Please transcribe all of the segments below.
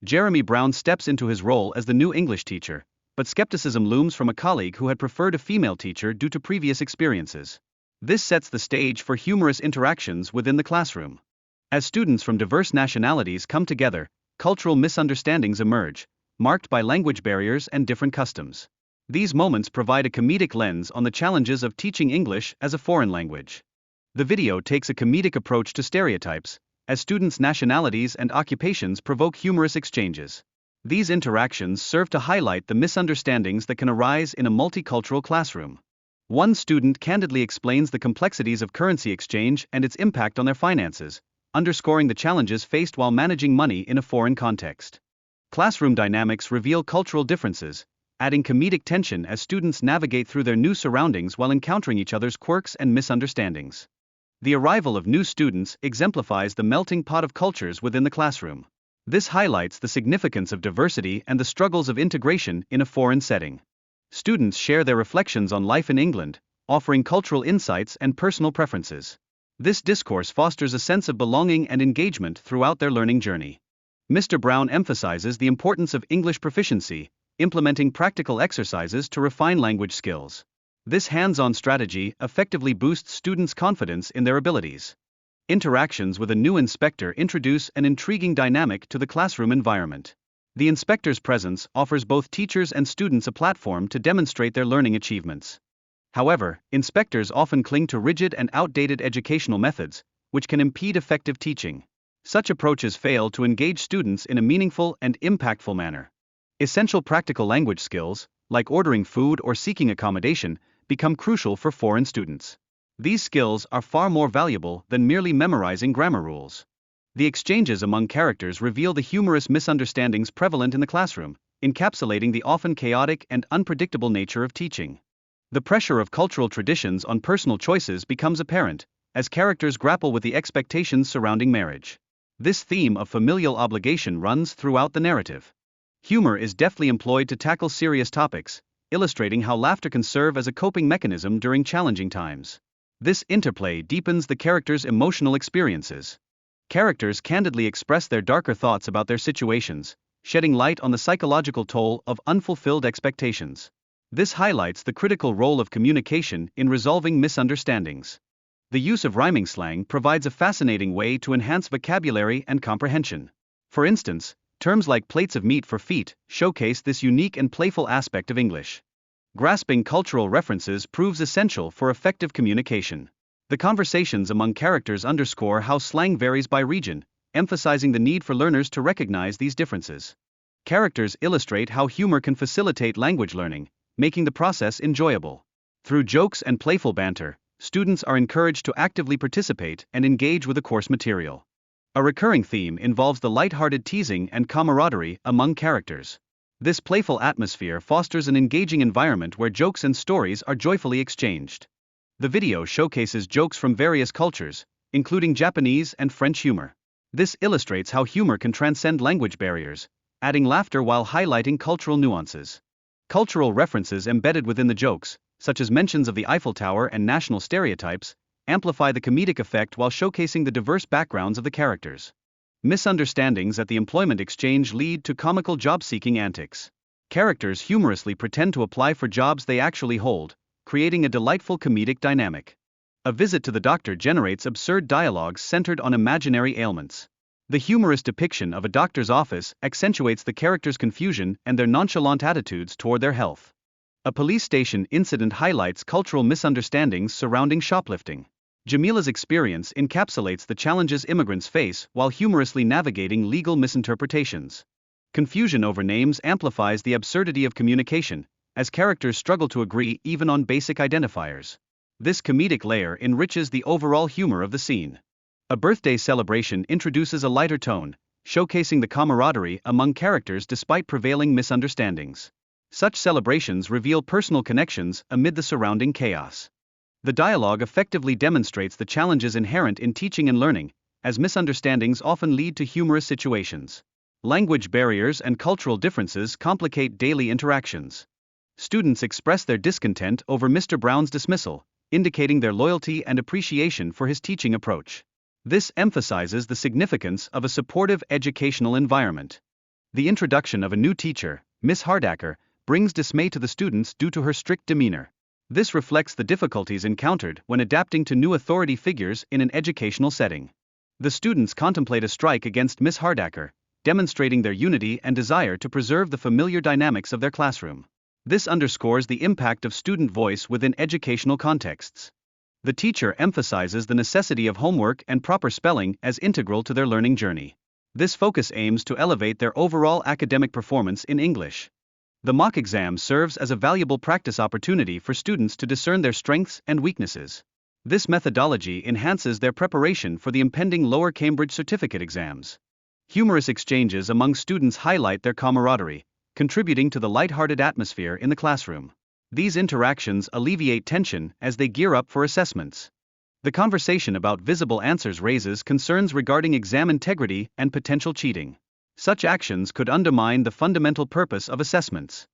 Jeremy Brown steps into his role as the new English teacher, but skepticism looms from a colleague who had preferred a female teacher due to previous experiences. This sets the stage for humorous interactions within the classroom. As students from diverse nationalities come together, cultural misunderstandings emerge, marked by language barriers and different customs. These moments provide a comedic lens on the challenges of teaching English as a foreign language. The video takes a comedic approach to stereotypes, as students' nationalities and occupations provoke humorous exchanges. These interactions serve to highlight the misunderstandings that can arise in a multicultural classroom. One student candidly explains the complexities of currency exchange and its impact on their finances, underscoring the challenges faced while managing money in a foreign context. Classroom dynamics reveal cultural differences, adding comedic tension as students navigate through their new surroundings while encountering each other's quirks and misunderstandings. The arrival of new students exemplifies the melting pot of cultures within the classroom. This highlights the significance of diversity and the struggles of integration in a foreign setting. Students share their reflections on life in England, offering cultural insights and personal preferences. This discourse fosters a sense of belonging and engagement throughout their learning journey. Mr. Brown emphasizes the importance of English proficiency, implementing practical exercises to refine language skills. This hands-on strategy effectively boosts students' confidence in their abilities. Interactions with a new inspector introduce an intriguing dynamic to the classroom environment. The inspector's presence offers both teachers and students a platform to demonstrate their learning achievements. However, inspectors often cling to rigid and outdated educational methods, which can impede effective teaching. Such approaches fail to engage students in a meaningful and impactful manner. Essential practical language skills, like ordering food or seeking accommodation, become crucial for foreign students. These skills are far more valuable than merely memorizing grammar rules. The exchanges among characters reveal the humorous misunderstandings prevalent in the classroom, encapsulating the often chaotic and unpredictable nature of teaching. The pressure of cultural traditions on personal choices becomes apparent, as characters grapple with the expectations surrounding marriage. This theme of familial obligation runs throughout the narrative. Humor is deftly employed to tackle serious topics, illustrating how laughter can serve as a coping mechanism during challenging times. This interplay deepens the characters' emotional experiences. Characters candidly express their darker thoughts about their situations, shedding light on the psychological toll of unfulfilled expectations. This highlights the critical role of communication in resolving misunderstandings. The use of rhyming slang provides a fascinating way to enhance vocabulary and comprehension. For instance, terms like plates of meat for feet showcase this unique and playful aspect of English. Grasping cultural references proves essential for effective communication. The conversations among characters underscore how slang varies by region, emphasizing the need for learners to recognize these differences. Characters illustrate how humor can facilitate language learning, making the process enjoyable. Through jokes and playful banter, students are encouraged to actively participate and engage with the course material. A recurring theme involves the light-hearted teasing and camaraderie among characters. This playful atmosphere fosters an engaging environment where jokes and stories are joyfully exchanged. The video showcases jokes from various cultures, including Japanese and French humor. This illustrates how humor can transcend language barriers, adding laughter while highlighting cultural nuances. Cultural references embedded within the jokes, such as mentions of the Eiffel Tower and national stereotypes, amplify the comedic effect while showcasing the diverse backgrounds of the characters. Misunderstandings at the employment exchange lead to comical job-seeking antics. Characters humorously pretend to apply for jobs they actually hold, creating a delightful comedic dynamic. A visit to the doctor generates absurd dialogues centered on imaginary ailments. The humorous depiction of a doctor's office accentuates the characters' confusion and their nonchalant attitudes toward their health. A police station incident highlights cultural misunderstandings surrounding shoplifting. Jamila's experience encapsulates the challenges immigrants face while humorously navigating legal misinterpretations. Confusion over names amplifies the absurdity of communication, as characters struggle to agree even on basic identifiers. This comedic layer enriches the overall humor of the scene. A birthday celebration introduces a lighter tone, showcasing the camaraderie among characters despite prevailing misunderstandings. Such celebrations reveal personal connections amid the surrounding chaos. The dialogue effectively demonstrates the challenges inherent in teaching and learning, as misunderstandings often lead to humorous situations. Language barriers and cultural differences complicate daily interactions. Students express their discontent over Mr. Brown's dismissal, indicating their loyalty and appreciation for his teaching approach. This emphasizes the significance of a supportive educational environment. The introduction of a new teacher, Miss Hardacker, brings dismay to the students due to her strict demeanor. This reflects the difficulties encountered when adapting to new authority figures in an educational setting. The students contemplate a strike against Miss Hardacker, demonstrating their unity and desire to preserve the familiar dynamics of their classroom. This underscores the impact of student voice within educational contexts. The teacher emphasizes the necessity of homework and proper spelling as integral to their learning journey. This focus aims to elevate their overall academic performance in English. The mock exam serves as a valuable practice opportunity for students to discern their strengths and weaknesses. This methodology enhances their preparation for the impending Lower Cambridge certificate exams. Humorous exchanges among students highlight their camaraderie, contributing to the light-hearted atmosphere in the classroom. These interactions alleviate tension as they gear up for assessments. The conversation about visible answers raises concerns regarding exam integrity and potential cheating. Such actions could undermine the fundamental purpose of assessments.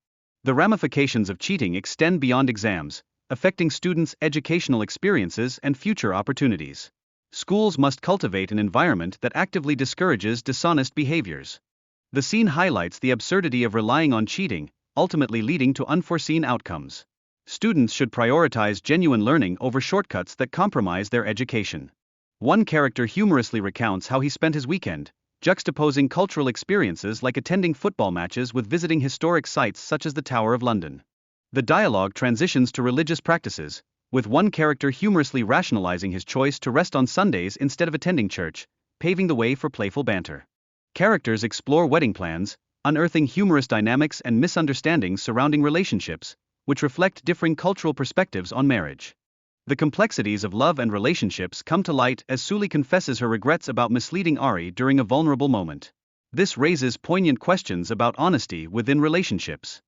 The ramifications of cheating extend beyond exams, affecting students' educational experiences and future opportunities. Schools must cultivate an environment that actively discourages dishonest behaviors. The scene highlights the absurdity of relying on cheating, ultimately leading to unforeseen outcomes. Students should prioritize genuine learning over shortcuts that compromise their education. One character humorously recounts how he spent his weekend, juxtaposing cultural experiences like attending football matches with visiting historic sites such as the Tower of London. The dialogue transitions to religious practices, with one character humorously rationalizing his choice to rest on Sundays instead of attending church, paving the way for playful banter. Characters explore wedding plans, unearthing humorous dynamics and misunderstandings surrounding relationships, which reflect differing cultural perspectives on marriage. The complexities of love and relationships come to light as Sully confesses her regrets about misleading Ari during a vulnerable moment. This raises poignant questions about honesty within relationships.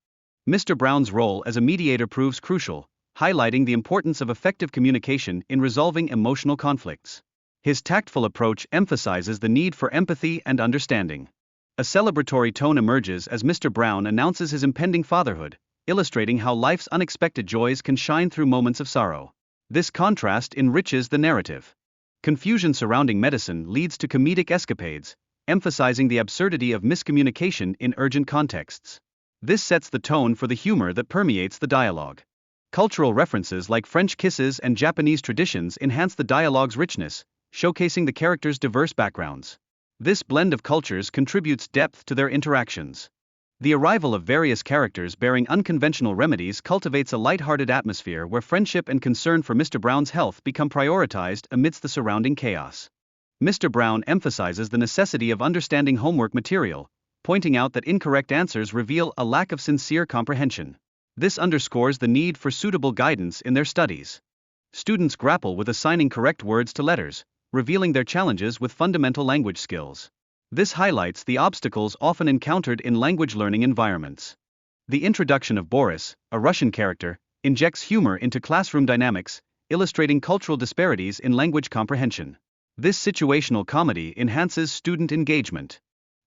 Mr. Brown's role as a mediator proves crucial, highlighting the importance of effective communication in resolving emotional conflicts. His tactful approach emphasizes the need for empathy and understanding. A celebratory tone emerges as Mr. Brown announces his impending fatherhood, illustrating how life's unexpected joys can shine through moments of sorrow. This contrast enriches the narrative. Confusion surrounding medicine leads to comedic escapades, emphasizing the absurdity of miscommunication in urgent contexts. This sets the tone for the humor that permeates the dialogue. Cultural references like French kisses and Japanese traditions enhance the dialogue's richness, showcasing the characters' diverse backgrounds. This blend of cultures contributes depth to their interactions. The arrival of various characters bearing unconventional remedies cultivates a light-hearted atmosphere where friendship and concern for Mr. Brown's health become prioritized amidst the surrounding chaos. Mr. Brown emphasizes the necessity of understanding homework material, pointing out that incorrect answers reveal a lack of sincere comprehension. This underscores the need for suitable guidance in their studies. Students grapple with assigning correct words to letters, revealing their challenges with fundamental language skills. This highlights the obstacles often encountered in language learning environments. The introduction of Boris, a Russian character, injects humor into classroom dynamics, illustrating cultural disparities in language comprehension. This situational comedy enhances student engagement.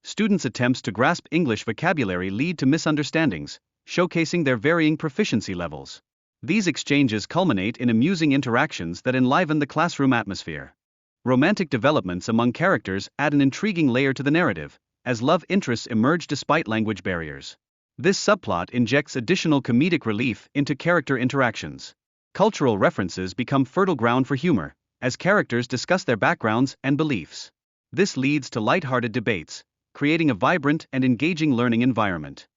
Students' attempts to grasp English vocabulary lead to misunderstandings, showcasing their varying proficiency levels. These exchanges culminate in amusing interactions that enliven the classroom atmosphere. Romantic developments among characters add an intriguing layer to the narrative, as love interests emerge despite language barriers. This subplot injects additional comedic relief into character interactions. Cultural references become fertile ground for humor, as characters discuss their backgrounds and beliefs. This leads to light-hearted debates, creating a vibrant and engaging learning environment.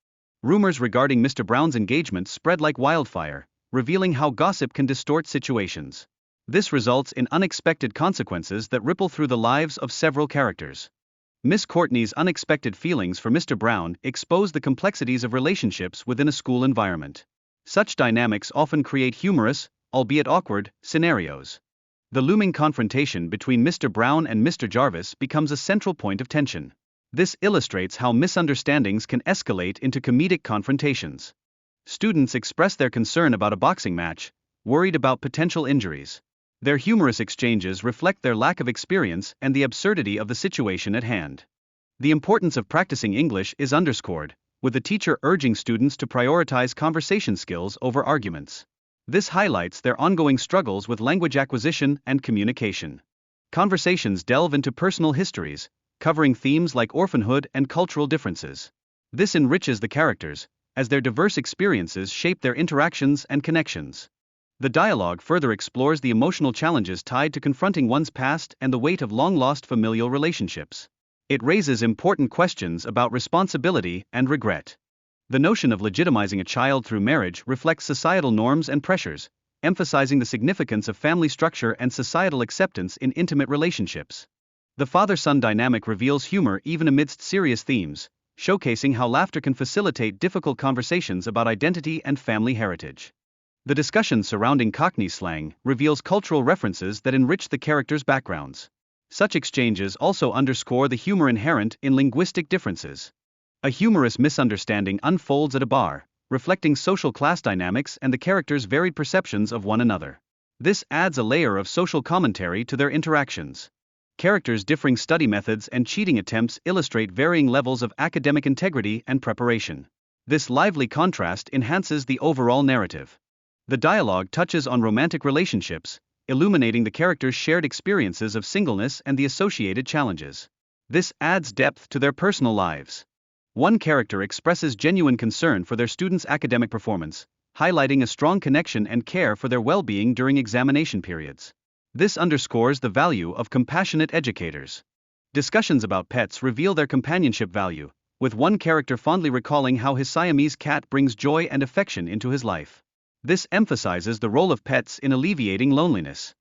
Rumors regarding Mr. Brown's engagement spread like wildfire, revealing how gossip can distort situations. This results in unexpected consequences that ripple through the lives of several characters. Miss Courtney's unexpected feelings for Mr. Brown expose the complexities of relationships within a school environment. Such dynamics often create humorous, albeit awkward, scenarios. The looming confrontation between Mr. Brown and Mr. Jarvis becomes a central point of tension. This illustrates how misunderstandings can escalate into comedic confrontations. Students express their concern about a boxing match, worried about potential injuries. Their humorous exchanges reflect their lack of experience and the absurdity of the situation at hand. The importance of practicing English is underscored, with the teacher urging students to prioritize conversation skills over arguments. This highlights their ongoing struggles with language acquisition and communication. Conversations delve into personal histories, covering themes like orphanhood and cultural differences. This enriches the characters, as their diverse experiences shape their interactions and connections. The dialogue further explores the emotional challenges tied to confronting one's past and the weight of long-lost familial relationships. It raises important questions about responsibility and regret. The notion of legitimizing a child through marriage reflects societal norms and pressures, emphasizing the significance of family structure and societal acceptance in intimate relationships. The father-son dynamic reveals humor even amidst serious themes, showcasing how laughter can facilitate difficult conversations about identity and family heritage. The discussion surrounding Cockney slang reveals cultural references that enrich the characters' backgrounds. Such exchanges also underscore the humor inherent in linguistic differences. A humorous misunderstanding unfolds at a bar, reflecting social class dynamics and the characters' varied perceptions of one another. This adds a layer of social commentary to their interactions. Characters' differing study methods and cheating attempts illustrate varying levels of academic integrity and preparation. This lively contrast enhances the overall narrative. The dialogue touches on romantic relationships, illuminating the characters' shared experiences of singleness and the associated challenges. This adds depth to their personal lives. One character expresses genuine concern for their students' academic performance, highlighting a strong connection and care for their well-being during examination periods. This underscores the value of compassionate educators. Discussions about pets reveal their companionship value, with one character fondly recalling how his Siamese cat brings joy and affection into his life. This emphasizes the role of pets in alleviating loneliness.